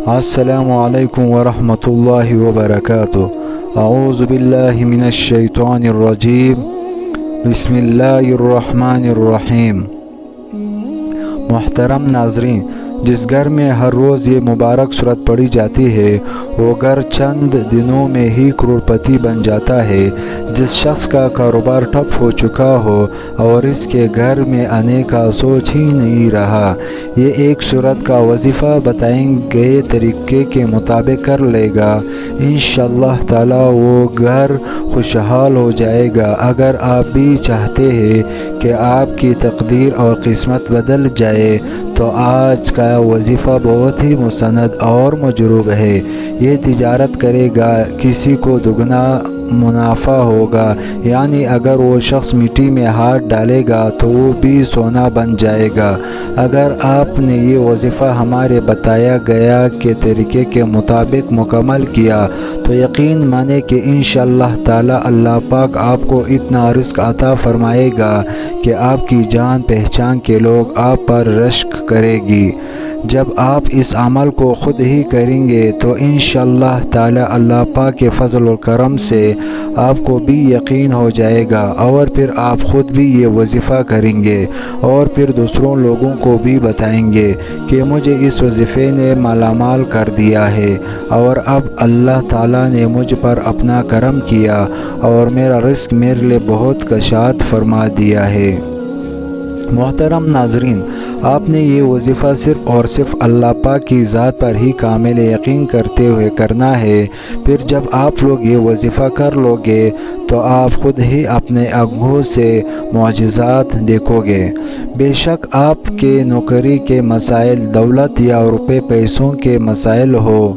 السلام علیکم ورحمۃ اللہ وبرکاتہ۔ اعوذ باللہ من الشیطان الرجیم، بسم اللہ الرحمن الرحیم۔ محترم ناظرین، جس گھر میں ہر روز یہ مبارک سورت پڑھی جاتی ہے وہ گھر چند دنوں میں ہی کروڑپتی بن جاتا ہے۔ جس شخص کا کاروبار ٹھپ ہو چکا ہو اور اس کے گھر میں آنے کا سوچ ہی نہیں رہا، یہ ایک سورت کا وظیفہ بتائیں گئے طریقے کے مطابق کر لے گا، انشاءاللہ تعالی وہ گھر خوشحال ہو جائے گا۔ اگر آپ بھی چاہتے ہیں کہ آپ کی تقدیر اور قسمت بدل جائے تو آج کا وظیفہ بہت ہی مستند اور مجروب ہے۔ یہ تجارت کرے گا، کسی کو دگنا منافع ہوگا، یعنی اگر وہ شخص مٹی میں ہاتھ ڈالے گا تو وہ بھی سونا بن جائے گا۔ اگر آپ نے یہ وظیفہ ہمارے بتایا گیا کے طریقے کے مطابق مکمل کیا تو یقین مانے کہ انشاءاللہ تعالی اللہ پاک آپ کو اتنا رزق عطا فرمائے گا کہ آپ کی جان پہچان کے لوگ آپ پر رشک کرے گی۔ جب آپ اس عمل کو خود ہی کریں گے تو انشاءاللہ تعالی اللہ پاک کے فضل و کرم سے آپ کو بھی یقین ہو جائے گا، اور پھر آپ خود بھی یہ وظیفہ کریں گے اور پھر دوسروں لوگوں کو بھی بتائیں گے کہ مجھے اس وظیفے نے مالا مال کر دیا ہے، اور اب اللہ تعالی نے مجھ پر اپنا کرم کیا اور میرا رزق میرے لیے بہت کشاد فرما دیا ہے۔ محترم ناظرین، آپ نے یہ وظیفہ صرف اور صرف اللہ پاک کی ذات پر ہی کامل یقین کرتے ہوئے کرنا ہے۔ پھر جب آپ لوگ یہ وظیفہ کر لو گے تو آپ خود ہی اپنے آنکھوں سے معجزات دیکھو گے۔ بے شک آپ کے نوکری کے مسائل، دولت یا روپے پیسوں کے مسائل ہو،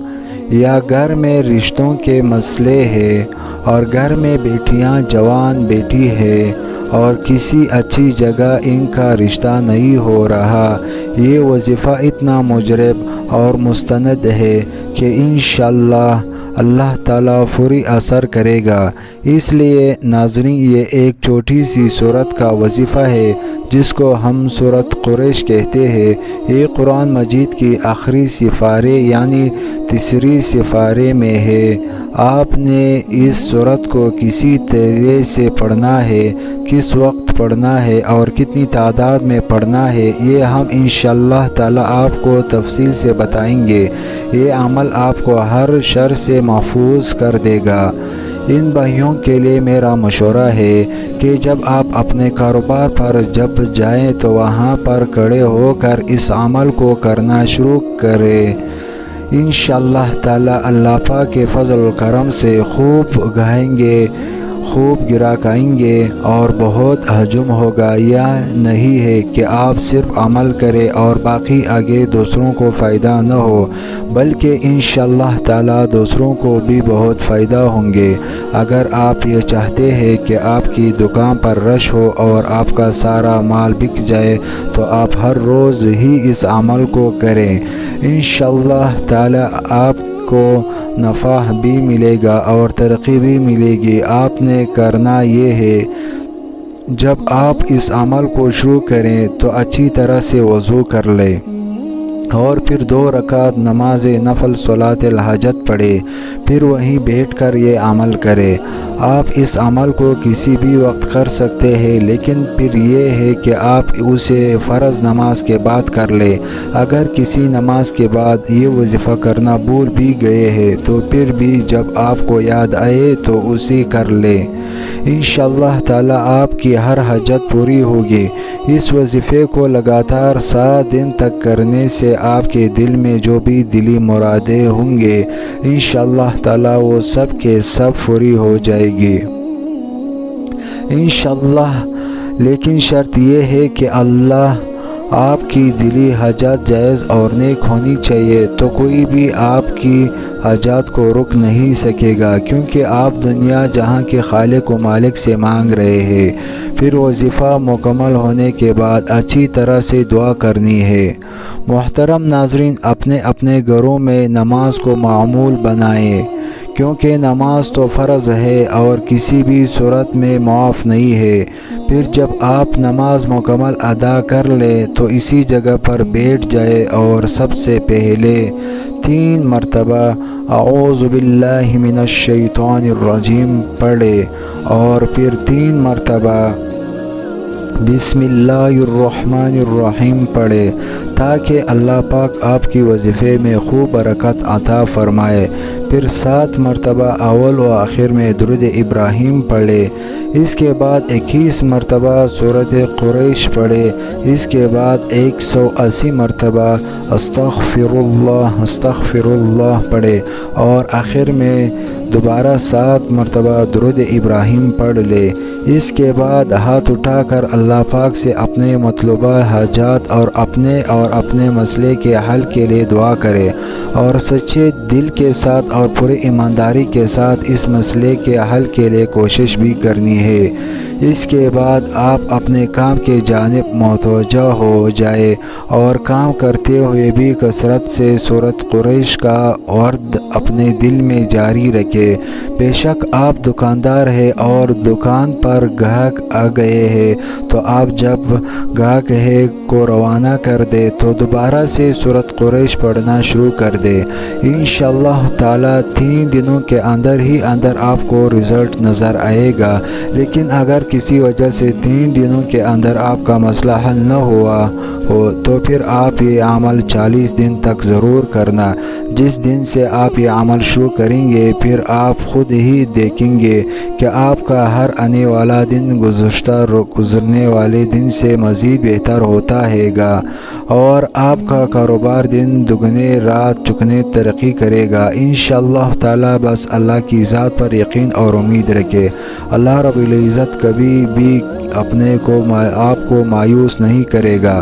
یا گھر میں رشتوں کے مسئلے ہے، اور گھر میں بیٹیاں جوان بیٹی ہے اور کسی اچھی جگہ ان کا رشتہ نہیں ہو رہا، یہ وظیفہ اتنا مجرب اور مستند ہے کہ انشاءاللہ اللہ تعالیٰ فوری اثر کرے گا۔ اس لیے ناظرین، یہ ایک چھوٹی سی سورت کا وظیفہ ہے جس کو ہم سورت قریش کہتے ہیں۔ یہ قرآن مجید کی آخری سپارے یعنی تیسری سپارے میں ہے۔ آپ نے اس سورت کو کسی طرح سے پڑھنا ہے، کس وقت پڑھنا ہے اور کتنی تعداد میں پڑھنا ہے، یہ ہم انشاءاللہ تعالی آپ کو تفصیل سے بتائیں گے۔ یہ عمل آپ کو ہر شر سے محفوظ کر دے گا۔ ان بھائیوں کے لیے میرا مشورہ ہے کہ جب آپ اپنے کاروبار پر جب جائیں تو وہاں پر کھڑے ہو کر اس عمل کو کرنا شروع کریں۔ انشاءاللہ تعالی اللہ پاک کے فضل و کرم سے خوب گائیں گے، خوب گراکائیں گے اور بہت ہجوم ہوگا۔ یہ نہیں ہے کہ آپ صرف عمل کریں اور باقی آگے دوسروں کو فائدہ نہ ہو، بلکہ انشاءاللہ تعالی دوسروں کو بھی بہت فائدہ ہوں گے۔ اگر آپ یہ چاہتے ہیں کہ آپ کی دکان پر رش ہو اور آپ کا سارا مال بک جائے تو آپ ہر روز ہی اس عمل کو کریں، انشاءاللہ تعالی آپ کو نفع بھی ملے گا اور ترقی بھی ملے گی۔ آپ نے کرنا یہ ہے، جب آپ اس عمل کو شروع کریں تو اچھی طرح سے وضو کر لیں اور پھر 2 رکعت نماز نفل صلاۃ الحاجت پڑھے، پھر وہیں بیٹھ کر یہ عمل کرے۔ آپ اس عمل کو کسی بھی وقت کر سکتے ہیں، لیکن پھر یہ ہے کہ آپ اسے فرض نماز کے بعد کر لیں۔ اگر کسی نماز کے بعد یہ وظیفہ کرنا بھول بھی گئے ہیں تو پھر بھی جب آپ کو یاد آئے تو اسے کر لیں، انشاءاللہ تعالی آپ کی ہر حاجت پوری ہوگی۔ اس وظیفے کو لگاتار 7 دن تک کرنے سے آپ کے دل میں جو بھی دلی مرادیں ہوں گے انشاءاللہ تعالی وہ سب کے سب پوری ہو جائے گی انشاءاللہ۔ لیکن شرط یہ ہے کہ اللہ آپ کی دلی حاجات جائز اور نیک ہونی چاہیے، تو کوئی بھی آپ کی حاجات کو روک نہیں سکے گا، کیونکہ آپ دنیا جہاں کے خالق و مالک سے مانگ رہے ہیں۔ پھر وظیفہ مکمل ہونے کے بعد اچھی طرح سے دعا کرنی ہے۔ محترم ناظرین، اپنے اپنے گھروں میں نماز کو معمول بنائیں، کیونکہ نماز تو فرض ہے اور کسی بھی صورت میں معاف نہیں ہے۔ پھر جب آپ نماز مکمل ادا کر لیں تو اسی جگہ پر بیٹھ جائے اور سب سے پہلے 3 مرتبہ اعوذ باللہ من الشیطان الرجیم پڑھے اور پھر 3 مرتبہ بسم اللہ الرحمن الرحیم پڑھے تاکہ اللہ پاک آپ کی وظیفے میں خوب برکت عطا فرمائے۔ پھر 7 مرتبہ اول و آخر میں درود ابراہیم پڑھے۔ اس کے بعد 21 مرتبہ سورۃ قریش پڑھے۔ اس کے بعد 180 مرتبہ استغفر اللہ پڑھے اور آخر میں دوبارہ 7 مرتبہ درود ابراہیم پڑھ لے۔ اس کے بعد ہاتھ اٹھا کر اللہ پاک سے اپنے مطلوبہ حاجات اور اپنے مسئلے کے حل کے لیے دعا کرے اور سچے دل کے ساتھ اور پوری ایمانداری کے ساتھ اس مسئلے کے حل کے لیے کوشش بھی کرنی ہے۔ اس کے بعد آپ اپنے کام کے جانب متوجہ ہو جائے اور کام کرتے ہوئے بھی کثرت سے سورۃ قریش کا ورد اپنے دل میں جاری رکھے۔ بے شک آپ دکاندار ہیں اور دکان پر گاہک آ گئے ہیں تو آپ جب گاہک ہے کو روانہ کر دے تو دوبارہ سے سورۃ قریش پڑھنا شروع کر دے۔ انشاءاللہ تعالی 3 دنوں کے اندر ہی آپ کو رزلٹ نظر آئے گا، لیکن اگر کسی وجہ سے 3 دنوں کے اندر آپ کا مسئلہ حل نہ ہوا ہو تو پھر آپ یہ عمل 40 دن تک ضرور کرنا۔ جس دن سے آپ یہ عمل شروع کریں گے پھر آپ خود ہی دیکھیں گے کہ آپ کا ہر آنے والا دن گزرنے والے دن سے مزید بہتر ہوتا ہے گا اور آپ کا کاروبار دن دگنے رات چگنے ترقی کرے گا۔ انشاءاللہ تعالی بس اللہ کی ذات پر یقین اور امید رکھے۔ اللہ رب العزت کبھی بھی آپ کو مایوس نہیں کرے گا۔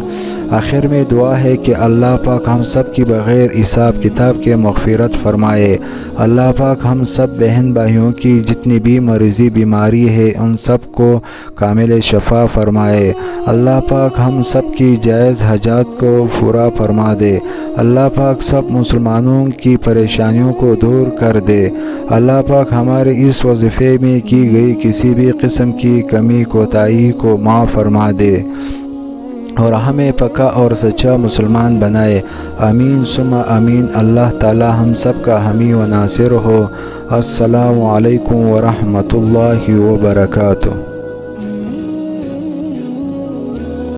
آخر میں دعا ہے کہ اللہ پاک ہم سب کی بغیر حساب کتاب کے مغفرت فرمائے۔ اللہ پاک ہم سب بہن بھائیوں کی جتنی بھی مرضی بیماری ہے ان سب کو کامل شفا فرمائے۔ اللہ پاک ہم سب کی جائز حاجات کو پورا فرما دے۔ اللہ پاک سب مسلمانوں کی پریشانیوں کو دور کر دے۔ اللہ پاک ہمارے اس وظیفے میں کی گئی کسی بھی قسم کی کمی کوتاہی کو معاف فرما دے اور ہمیں پکا اور سچا مسلمان بنائے۔ آمین ثم آمین۔ اللہ تعالی ہم سب کا حامی و ناصر ہو۔ السلام علیکم ورحمۃ اللہ وبرکاتہ۔